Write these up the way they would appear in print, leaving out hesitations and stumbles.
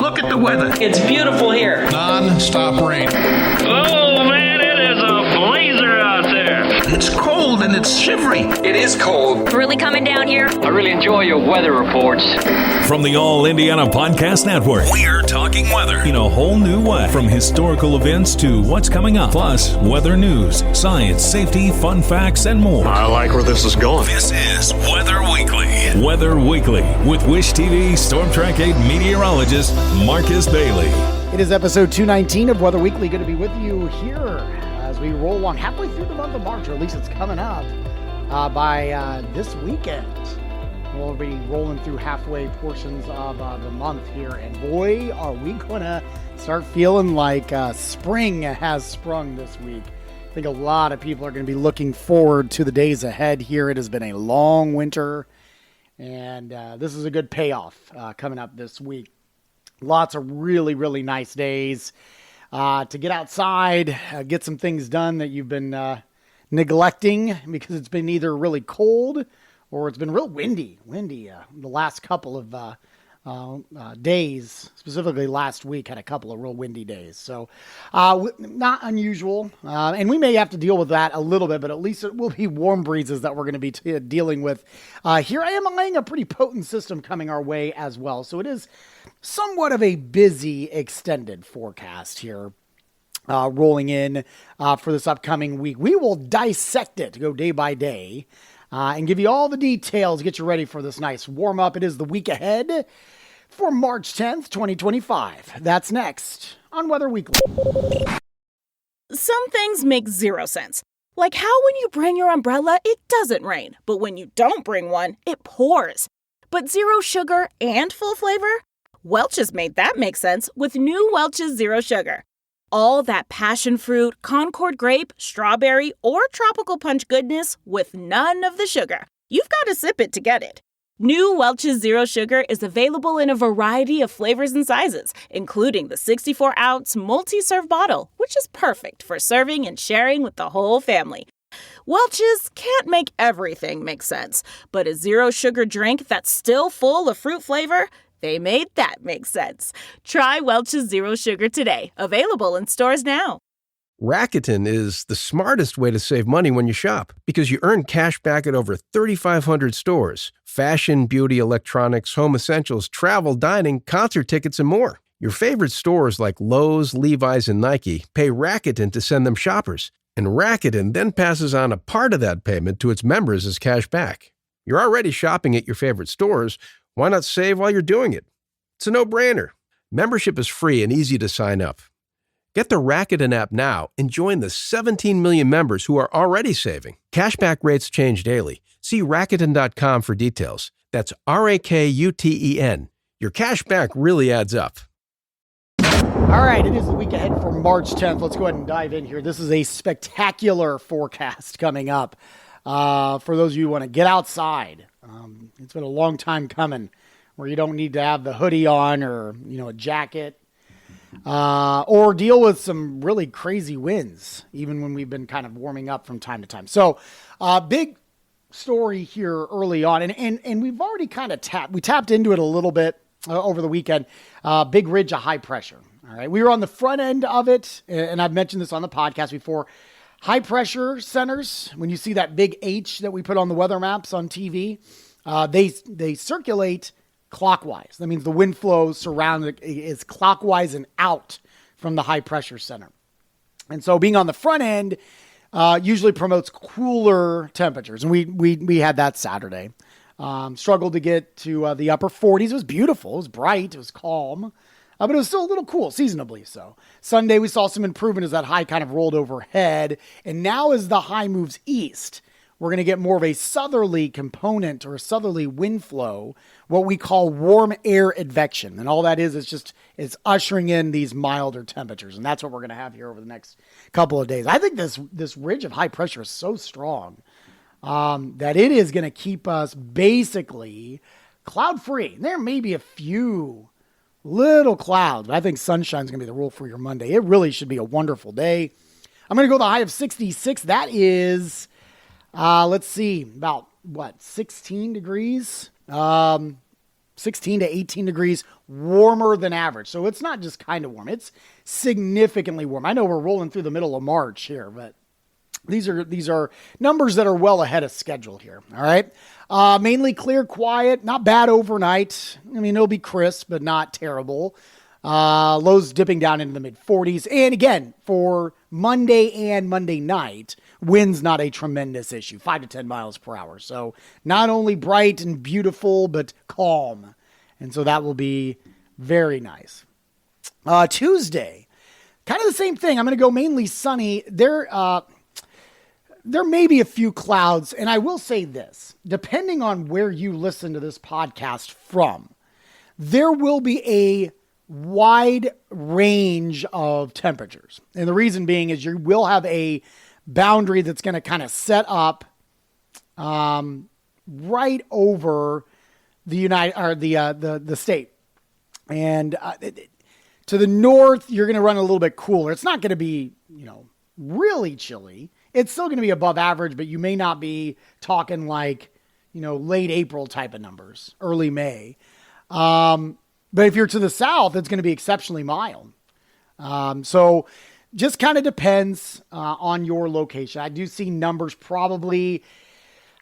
Look at the weather. It's beautiful here. Non-stop rain. Oh, man, it is a blazer out there. It's cold and it's shivery. It is cold. Really coming down here. I really enjoy your weather reports. From the All Indiana Podcast Network, we're talking weather in a whole new way. From historical events to what's coming up, plus weather news, science, safety, fun facts, and more. I like where this is going. This is Weather Weekly. Weather Weekly with Wish TV Storm Track 8 meteorologist Marcus Bailey. It is episode 219 of Weather Weekly. Good to be with you here as we roll along halfway through the month of March, or at least it's coming up by this weekend. We'll be rolling through halfway portions of the month here, and boy, are we going to start feeling like spring has sprung this week. I think a lot of people are going to be looking forward to the days ahead here. It has been a long winter, and this is a good payoff coming up this week. Lots of really, really nice days to get outside, get some things done that you've been neglecting because it's been either really cold or it's been real windy the last couple of days. Specifically last week had a couple of real windy days. So not unusual. And we may have to deal with that a little bit, but at least it will be warm breezes that we're going to be dealing with. Here I am eyeing a pretty potent system coming our way as well. So it is somewhat of a busy extended forecast here. Rolling in for this upcoming week. We will dissect it, go day by day, and give you all the details, get you ready for this nice warm-up. It is the week ahead for March 10th, 2025. That's next on Weather Weekly. Some things make zero sense. Like how when you bring your umbrella, it doesn't rain, but when you don't bring one, it pours. But zero sugar and full flavor? Welch's made that make sense with new Welch's Zero Sugar. All that passion fruit, Concord grape, strawberry, or tropical punch goodness with none of the sugar. You've got to sip it to get it. New Welch's Zero Sugar is available in a variety of flavors and sizes, including the 64-ounce multi-serve bottle, which is perfect for serving and sharing with the whole family. Welch's can't make everything make sense, but a zero sugar drink that's still full of fruit flavor? They made that make sense. Try Welch's Zero Sugar today. Available in stores now. Rakuten is the smartest way to save money when you shop because you earn cash back at over 3,500 stores. Fashion, beauty, electronics, home essentials, travel, dining, concert tickets, and more. Your favorite stores like Lowe's, Levi's, and Nike pay Rakuten to send them shoppers. And Rakuten then passes on a part of that payment to its members as cash back. You're already shopping at your favorite stores. Why not save while you're doing it? It's a no-brainer. Membership is free and easy to sign up. Get the Rakuten app now and join the 17 million members who are already saving. Cashback rates change daily. See Rakuten.com for details. That's Rakuten. Your cashback really adds up. All right, it is the week ahead for March 10th. Let's go ahead and dive in here. This is a spectacular forecast coming up for those of you who want to get outside. It's been a long time coming where you don't need to have the hoodie on or, a jacket or deal with some really crazy winds, even when we've been kind of warming up from time to time. So big story here early on. And we've already kind of tapped into it a little bit over the weekend. Big ridge of high pressure. All right. We were on the front end of it. And I've mentioned this on the podcast before. High pressure centers, when you see that big H that we put on the weather maps on TV, they circulate clockwise. That means the wind flow surrounding is clockwise and out from the high pressure center. And so being on the front end usually promotes cooler temperatures. And we had that Saturday. Struggled to get to the upper 40s. It was beautiful. It was bright. It was calm. But it was still a little cool, seasonably so. Sunday, we saw some improvement as that high kind of rolled overhead. And now as the high moves east, we're going to get more of a southerly component or a southerly wind flow, what we call warm air advection. And all that is it's ushering in these milder temperatures. And that's what we're going to have here over the next couple of days. I think this ridge of high pressure is so strong that it is going to keep us basically cloud-free. There may be a few little clouds, but I think sunshine's going to be the rule for your Monday. It really should be a wonderful day. I'm going to go the high of 66. That is, let's see, about 16 degrees. 16 to 18 degrees warmer than average. So it's not just kind of warm. It's significantly warm. I know we're rolling through the middle of March here, but these are numbers that are well ahead of schedule here. All right. Mainly clear, quiet, not bad overnight. I mean, it'll be crisp, but not terrible. Lows dipping down into the mid 40s. And again, for Monday and Monday night, wind's not a tremendous issue, 5 to 10 miles per hour. So not only bright and beautiful, but calm. And so that will be very nice. Tuesday, kind of the same thing. I'm going to go mainly sunny. There may be a few clouds, and I will say this, depending on where you listen to this podcast from, there will be a wide range of temperatures. And the reason being is you will have a boundary that's going to kind of set up right over the state. And to the north, you're going to run a little bit cooler. It's not going to be, really chilly. It's still going to be above average, but you may not be talking like, late April type of numbers, early May. But if you're to the south, it's going to be exceptionally mild. So just kind of depends on your location. I do see numbers probably,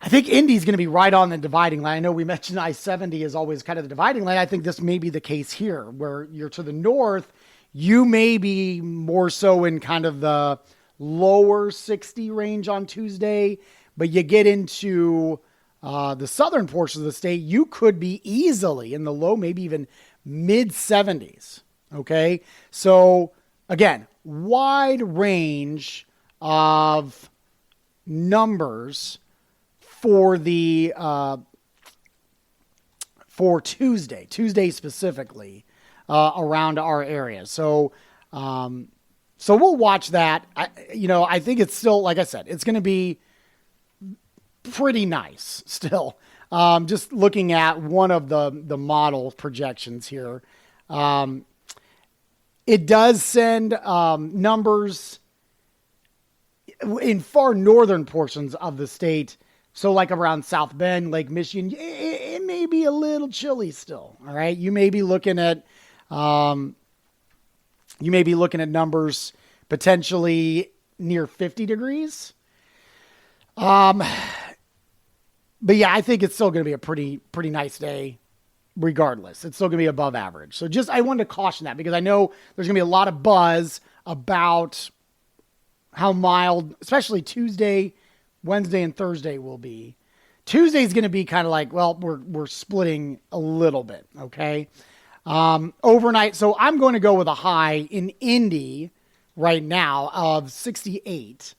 I think Indy's going to be right on the dividing line. I know we mentioned I-70 is always kind of the dividing line. I think this may be the case here, where you're to the north, you may be more so in kind of the lower 60 range on Tuesday, but you get into the southern portion of the state, you could be easily in the low, maybe even mid 70s. Okay. So again, wide range of numbers for for Tuesday specifically, around our area. So we'll watch that. I think it's still, like I said, it's going to be pretty nice still. Just looking at one of the model projections here. It does send numbers in far northern portions of the state. So like around South Bend, Lake Michigan, it may be a little chilly still. All right. You may be looking at numbers potentially near 50 degrees. But yeah, I think it's still going to be a pretty nice day regardless. It's still going to be above average. So I wanted to caution that because I know there's going to be a lot of buzz about how mild, especially Tuesday, Wednesday, and Thursday will be. Tuesday is going to be kind of like, well, we're splitting a little bit. Okay. Overnight. So I'm going to go with a high in Indy right now of 68.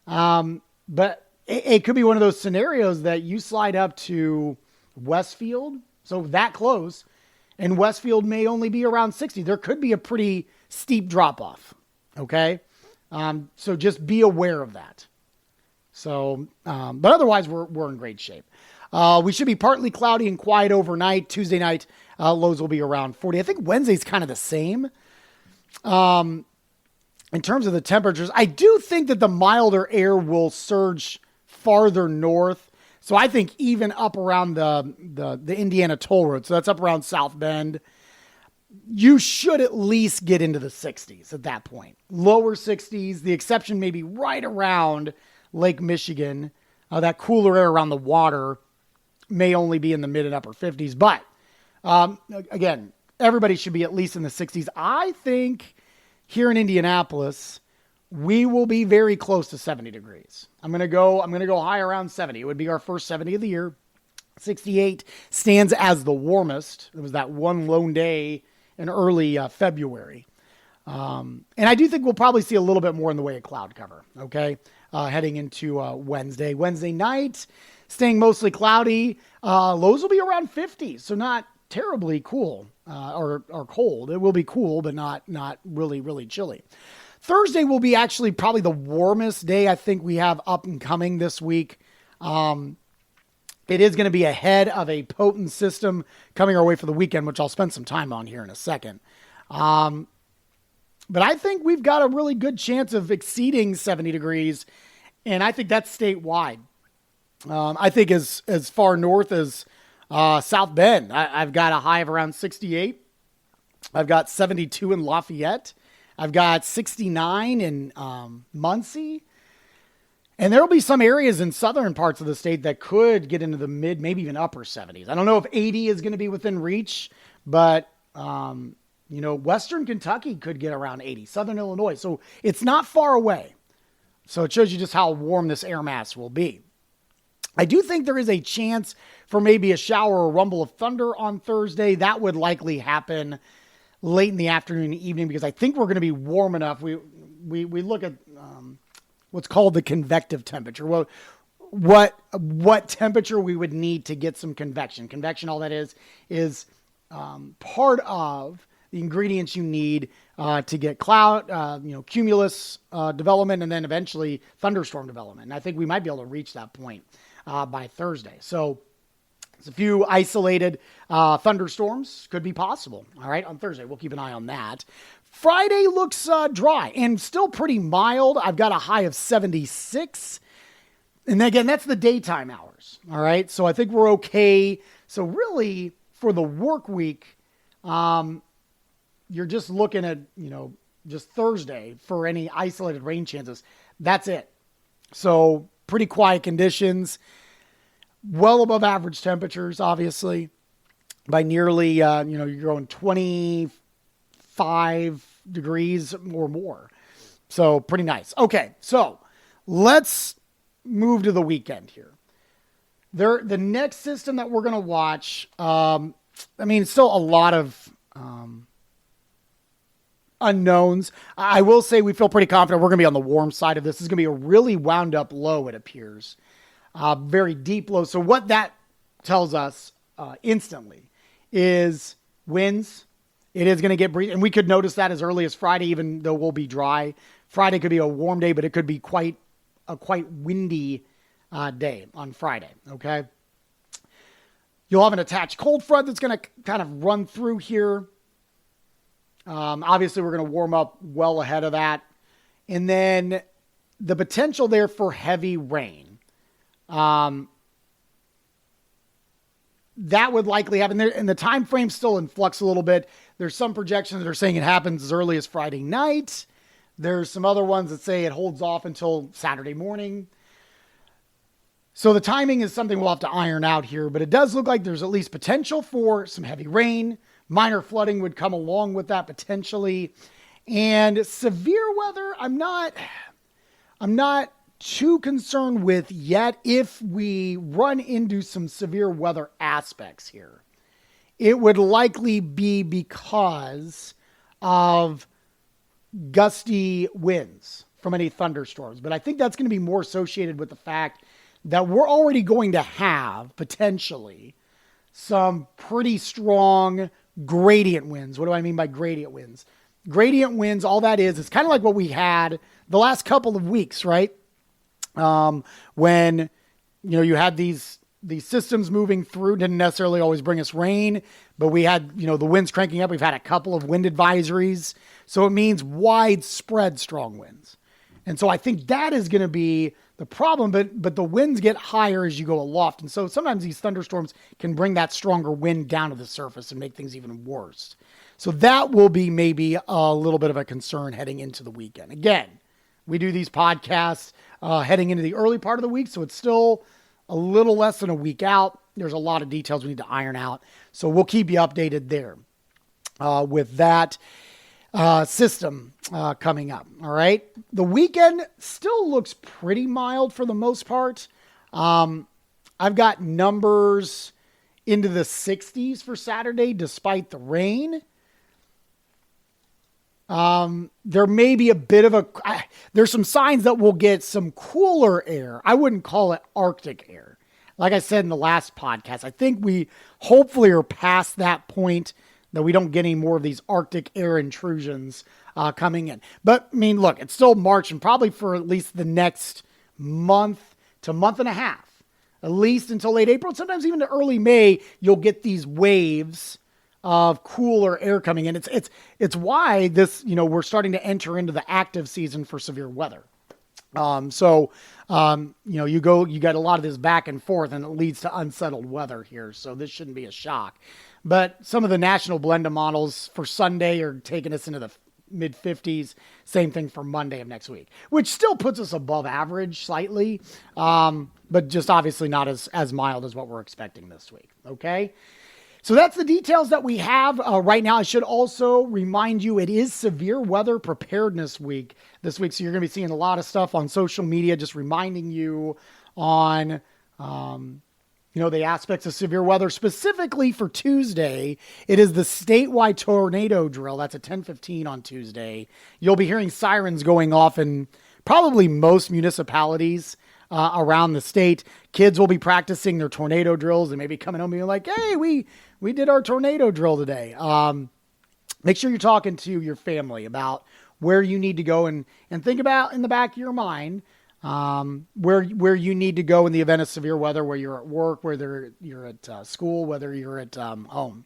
But it could be one of those scenarios that you slide up to Westfield, so that close, and Westfield may only be around 60. There could be a pretty steep drop-off, okay? So just be aware of that. So, but otherwise, we're in great shape. We should be partly cloudy and quiet overnight. Tuesday night, lows will be around 40. I think Wednesday's kind of the same. In terms of the temperatures, I do think that the milder air will surge farther north. So I think even up around the Indiana toll road, so that's up around South Bend, you should at least get into the 60s at that point. Lower 60s, the exception may be right around Lake Michigan. That cooler air around the water may only be in the mid and upper 50s. But again, everybody should be at least in the 60s. I think here in Indianapolis, we will be very close to 70 degrees. I'm going to go high around 70. It would be our first 70 of the year. 68 stands as the warmest. It was that one lone day in early February. And I do think we'll probably see a little bit more in the way of cloud cover. Okay. Heading into Wednesday. Wednesday night, staying mostly cloudy. Lows will be around 50. So not terribly cool or cold. It will be cool, but not really, really chilly. Thursday will be actually probably the warmest day I think we have up and coming this week. It is going to be ahead of a potent system coming our way for the weekend, which I'll spend some time on here in a second. But I think we've got a really good chance of exceeding 70 degrees, and I think that's statewide. I think as far north as South Bend, I've got a high of around 68. I've got 72 in Lafayette. I've got 69 in Muncie. And there will be some areas in southern parts of the state that could get into the mid, maybe even upper 70s. I don't know if 80 is going to be within reach, but, Western Kentucky could get around 80, Southern Illinois. So it's not far away. So it shows you just how warm this air mass will be. I do think there is a chance for maybe a shower or rumble of thunder on Thursday. That would likely happen late in the afternoon and evening because I think we're going to be warm enough. We look at what's called the convective temperature. Well, what temperature we would need to get some convection. Convection, all that is part of the ingredients you need to get cloud, cumulus development, and then eventually thunderstorm development. And I think we might be able to reach that point by Thursday. So there's a few isolated thunderstorms could be possible. All right, on Thursday, we'll keep an eye on that. Friday looks dry and still pretty mild. I've got a high of 76. And again, that's the daytime hours. All right. So I think we're okay. So really for the work week, you're just looking at, just Thursday for any isolated rain chances. That's it. So pretty quiet conditions, well above average temperatures, obviously by nearly, you're going 25 degrees or more. So pretty nice. Okay. So let's move to the weekend here. The next system that we're going to watch, still a lot of unknowns. I will say we feel pretty confident we're going to be on the warm side of this. This is going to be a really wound up low, it appears. Very deep low. So what that tells us instantly is winds. It is going to get breezy. And we could notice that as early as Friday, even though we'll be dry. Friday could be a warm day, but it could be quite windy day on Friday. Okay. You'll have an attached cold front that's going to kind of run through here. Obviously, we're going to warm up well ahead of that. And then the potential there for heavy rain. That would likely happen there. And the time frame's still in flux a little bit. There's some projections that are saying it happens as early as Friday night. There's some other ones that say it holds off until Saturday morning. So the timing is something we'll have to iron out here, but it does look like there's at least potential for some heavy rain. Minor flooding would come along with that potentially. And severe weather, I'm not too concerned with yet. If we run into some severe weather aspects here, it would likely be because of gusty winds from any thunderstorms. But I think that's going to be more associated with the fact that we're already going to have potentially some pretty strong gradient winds. What do I mean by gradient winds? Gradient winds, all that is kind of like what we had the last couple of weeks, right? When, you had these systems moving through, didn't necessarily always bring us rain, but we had, the winds cranking up. We've had a couple of wind advisories. So it means widespread strong winds. And so I think that is going to be the problem, but the winds get higher as you go aloft. And so sometimes these thunderstorms can bring that stronger wind down to the surface and make things even worse. So that will be maybe a little bit of a concern heading into the weekend. Again, we do these podcasts heading into the early part of the week, so it's still a little less than a week out. There's a lot of details we need to iron out. So we'll keep you updated there with that system coming up. All right. The weekend still looks pretty mild for the most part. I've got numbers into the 60s for Saturday, despite the rain. There may be a bit of there's some signs that we'll get some cooler air. I wouldn't call it Arctic air. Like I said in the last podcast, I think we hopefully are past that point that we don't get any more of these Arctic air intrusions coming in. But look, it's still March, and probably for at least the next month to month and a half, at least until late April, sometimes even to early May, you'll get these waves of cooler air coming in. It's why this, we're starting to enter into the active season for severe weather. You got a lot of this back and forth, and it leads to unsettled weather here. So this shouldn't be a shock. But some of the national Blenda models for Sunday are taking us into the mid 50s. Same thing for Monday of next week, which still puts us above average slightly, but just obviously not as mild as what we're expecting this week. Okay. So that's the details that we have right now. I should also remind you, it is Severe Weather Preparedness Week this week. So you're going to be seeing a lot of stuff on social media, just reminding you on, the aspects of severe weather. Specifically for Tuesday, it is the statewide tornado drill. That's at 10:15 on Tuesday. You'll be hearing sirens going off in probably most municipalities around the state. Kids will be practicing their tornado drills and maybe coming home and being like, hey, we did our tornado drill today. Make sure you're talking to your family about where you need to go and think about in the back of your mind where you need to go in the event of severe weather, where you're at work, whether you're at school, whether you're at home,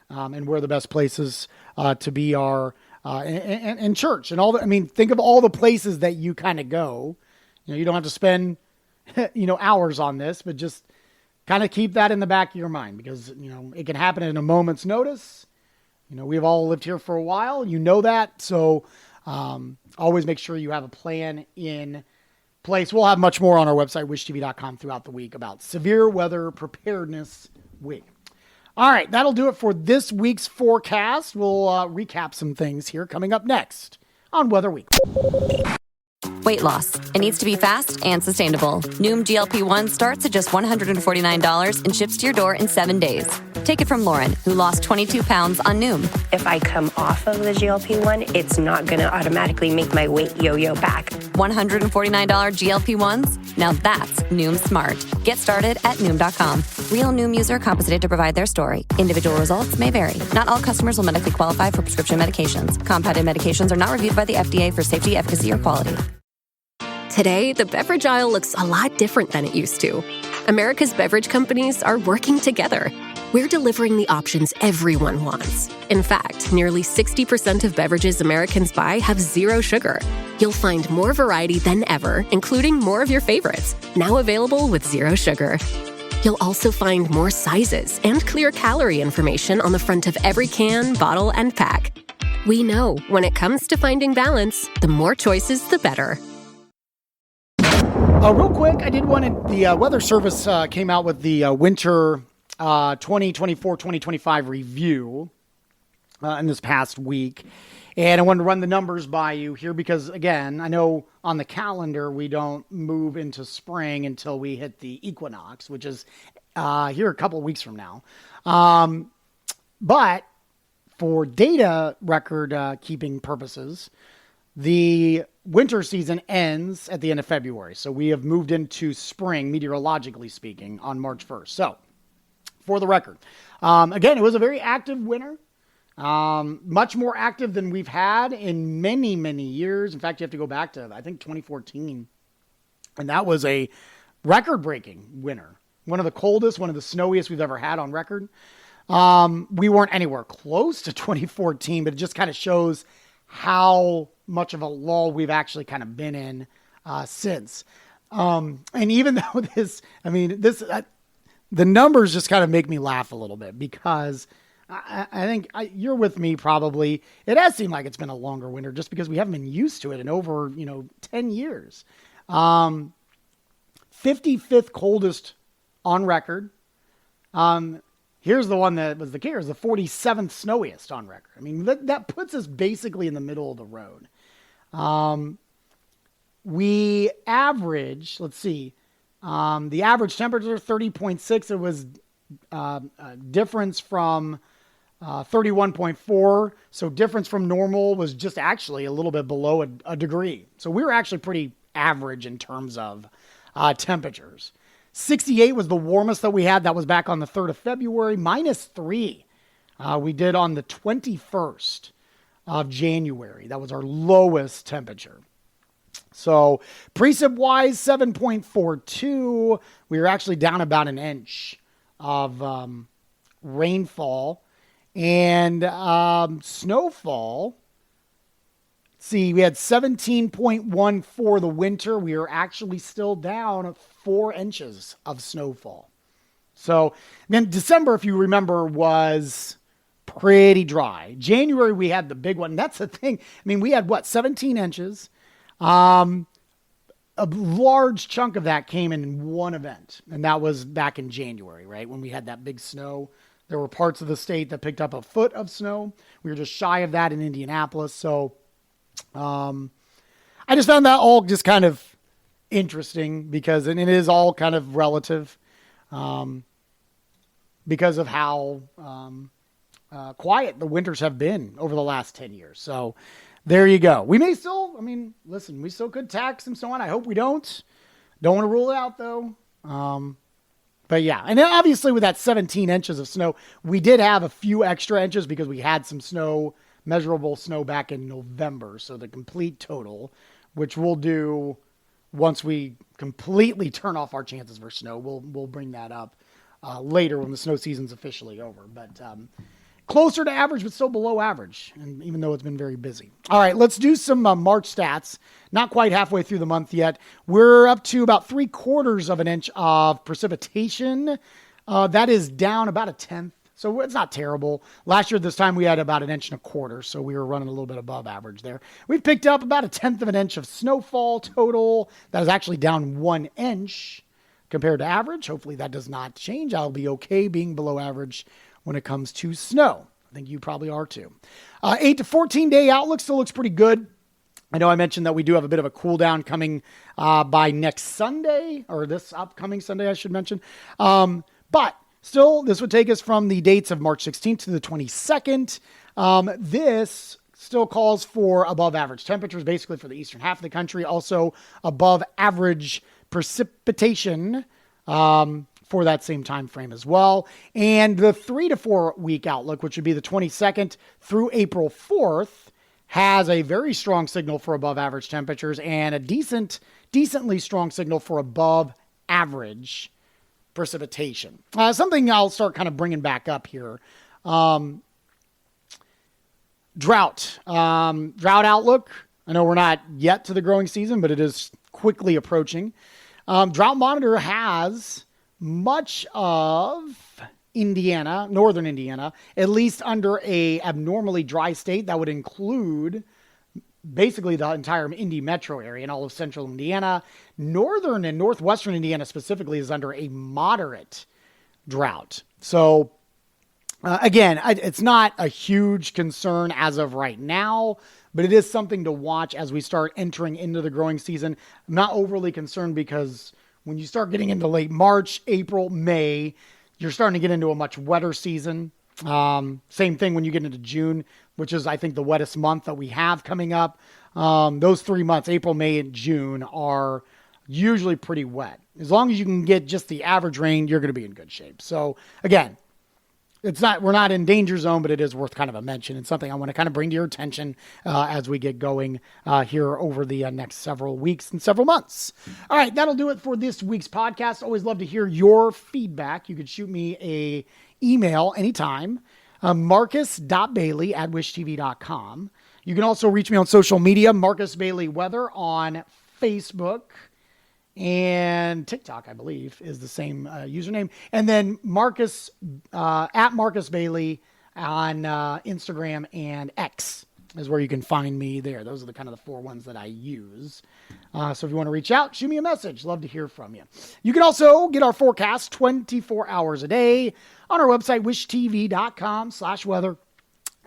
and where the best places to be are and church and all that. I mean, think of all the places that you kind of go. You don't have to spend hours on this, but just kind of keep that in the back of your mind, because, it can happen in a moment's notice. We've all lived here for a while, that. So, always make sure you have a plan in place. We'll have much more on our website, wishtv.com, throughout the week about Severe Weather Preparedness Week. All right. That'll do it for this week's forecast. We'll recap some things here coming up next on Weather Week. Weight loss. It needs to be fast and sustainable. Noom GLP-1 starts at just $149 and ships to your door in 7 days. Take it from Lauren, who lost 22 pounds on Noom. If I come off of the GLP-1, it's not going to automatically make my weight yo-yo back. $149 GLP-1s? Now that's Noom smart. Get started at Noom.com. Real Noom user compensated to provide their story. Individual results may vary. Not all customers will medically qualify for prescription medications. Compounded medications are not reviewed by the FDA for safety, efficacy, or quality. Today, the beverage aisle looks a lot different than it used to. America's beverage companies are working together. We're delivering the options everyone wants. In fact, nearly 60% of beverages Americans buy have zero sugar. You'll find more variety than ever, including more of your favorites, now available with zero sugar. You'll also find more sizes and clear calorie information on the front of every can, bottle, and pack. We know when it comes to finding balance, the more choices, the better. Real quick, I did want the Weather Service came out with the winter 2024-2025 review in this past week. And I wanted to run the numbers by you here because, again, I know on the calendar we don't move into spring until we hit the equinox, which is here a couple of weeks from now. But for data record keeping purposes, the winter season ends at the end of February. So we have moved into spring, meteorologically speaking, on March 1st. So for the record, again, it was a very active winter. Much more active than we've had in many, many years. In fact, you have to go back to, I think, 2014. And that was a record-breaking winter. One of the coldest, one of the snowiest we've ever had on record. We weren't anywhere close to 2014, but it just kind of shows how much of a lull we've actually kind of been in since. And even though the numbers just kind of make me laugh a little bit because I think you're with me probably. It has seemed like it's been a longer winter just because we haven't been used to it in over, 10 years. 55th coldest on record. Here's the one that was the kicker, is the 47th snowiest on record. I mean, that puts us basically in the middle of the road. We average, let's see, the average temperature, 30.6. It was a difference from 31.4. So difference from normal was just actually a little bit below a degree. So we were actually pretty average in terms of temperatures. 68 was the warmest that we had. That was back on the 3rd of February. -3 we did on the 21st of January. That was our lowest temperature. So precip-wise, 7.42. We were actually down about an inch of rainfall. And snowfall, see, we had 17.1 for the winter. We are actually still down 4 inches of snowfall. So then December, if you remember, was pretty dry. January, we had the big one. That's the thing. I mean, we had 17 inches. A large chunk of that came in one event, and that was back in January, right? When we had that big snow. There were parts of the state that picked up a foot of snow. We were just shy of that in Indianapolis. So I just found that all just kind of interesting because and it is all kind of relative because of how quiet the winters have been over the last 10 years. So there you go. We may still, listen, we still could tax and so on. I hope we don't. Don't want to rule it out, though. But yeah, and then obviously with that 17 inches of snow, we did have a few extra inches because we had some snow, measurable snow back in November. So the complete total, which we'll do once we completely turn off our chances for snow, we'll bring that up later when the snow season's officially over. But closer to average, but still below average, and even though it's been very busy. All right, let's do some March stats. Not quite halfway through the month yet. We're up to about 3/4 of an inch of precipitation. That is down about 1/10, so it's not terrible. Last year this time we had about 1.25 inches, so we were running a little bit above average there. We've picked up about 1/10 of an inch of snowfall total. That is actually down 1 inch compared to average. Hopefully that does not change. I'll be okay being below average when it comes to snow. I think you probably are too. 8 to 14 day outlook still looks pretty good. I know I mentioned that we do have a bit of a cool down coming by next Sunday, or this upcoming Sunday, I should mention. But still, this would take us from the dates of March 16th to the 22nd. This still calls for above average temperatures, basically for the eastern half of the country. Also above average precipitation for that same time frame as well. And the 3 to 4 week outlook, which would be the 22nd through April 4th, has a very strong signal for above average temperatures and a decently strong signal for above average precipitation. Something I'll start kind of bringing back up here. Drought outlook. I know we're not yet to the growing season, but it is quickly approaching. Drought Monitor has much of Indiana, northern Indiana, at least under a abnormally dry state. That would include basically the entire Indy metro area and all of central Indiana. Northern and northwestern Indiana specifically is under a moderate drought. So again, it's not a huge concern as of right now, but it is something to watch as we start entering into the growing season. I'm not overly concerned because when you start getting into late March, April, May, you're starting to get into a much wetter season. Same thing when you get into June, which is, I think, the wettest month that we have coming up. Those 3 months, April, May, and June, are usually pretty wet. As long as you can get just the average rain, you're going to be in good shape. So again, we're not in danger zone, but it is worth kind of a mention. It's something I want to kind of bring to your attention as we get going here over the next several weeks and several months. All right, that'll do it for this week's podcast. Always love to hear your feedback. You could shoot me a email anytime, marcus.bailey@wishtv.com. You can also reach me on social media, Marcus Bailey Weather on Facebook. And TikTok, I believe, is the same username. And then Marcus, at Marcus Bailey on Instagram and X is where you can find me there. Those are the kind of the 4 ones that I use. So if you want to reach out, shoot me a message. Love to hear from you. You can also get our forecast 24 hours a day on our website, wishtv.com/weather.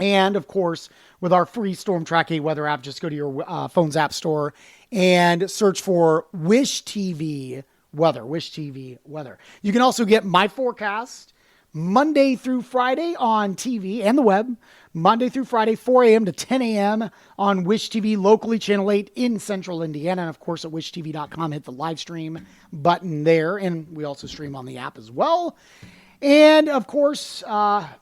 And of course, with our free Storm Track 8 weather app, just go to your phone's app store and search for Wish TV Weather, Wish TV Weather. You can also get my forecast Monday through Friday on TV and the web, Monday through Friday, 4 a.m. to 10 a.m. on Wish TV, locally Channel 8 in central Indiana. And of course, at wishtv.com, hit the live stream button there. And we also stream on the app as well. And of course,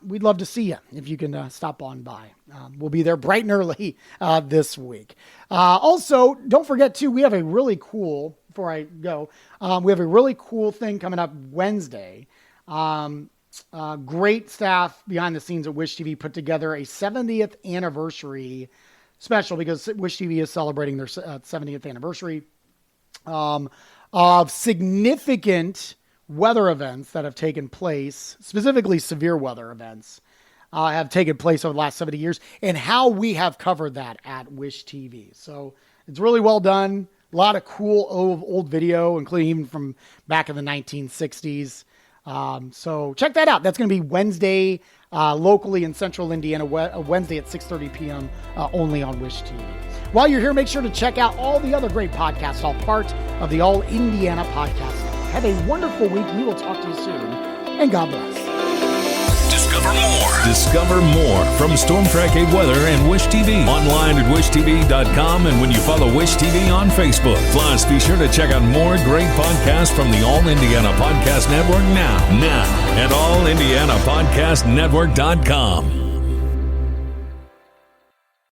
we'd love to see you if you can stop on by. We'll be there bright and early this week. Also, don't forget too, we have a really cool, before I go, we have a really cool thing coming up Wednesday. Great staff behind the scenes at Wish TV put together a 70th anniversary special because Wish TV is celebrating their 70th anniversary of significant weather events that have taken place, specifically severe weather events, have taken place over the last 70 years, and how we have covered that at Wish TV. So it's really well done. A lot of cool old video, including even from back in the 1960s. So check that out. That's going to be Wednesday, locally in Central Indiana, Wednesday at 6:30 p.m. Only on Wish TV. While you're here, make sure to check out all the other great podcasts, all part of the All Indiana Podcast Network. Have a wonderful week. We will talk to you soon, and God bless. Discover more from Stormtrack 8 Weather and Wish TV. Online at wishtv.com and when you follow Wish TV on Facebook. Plus, be sure to check out more great podcasts from the All Indiana Podcast Network now at allindianapodcastnetwork.com.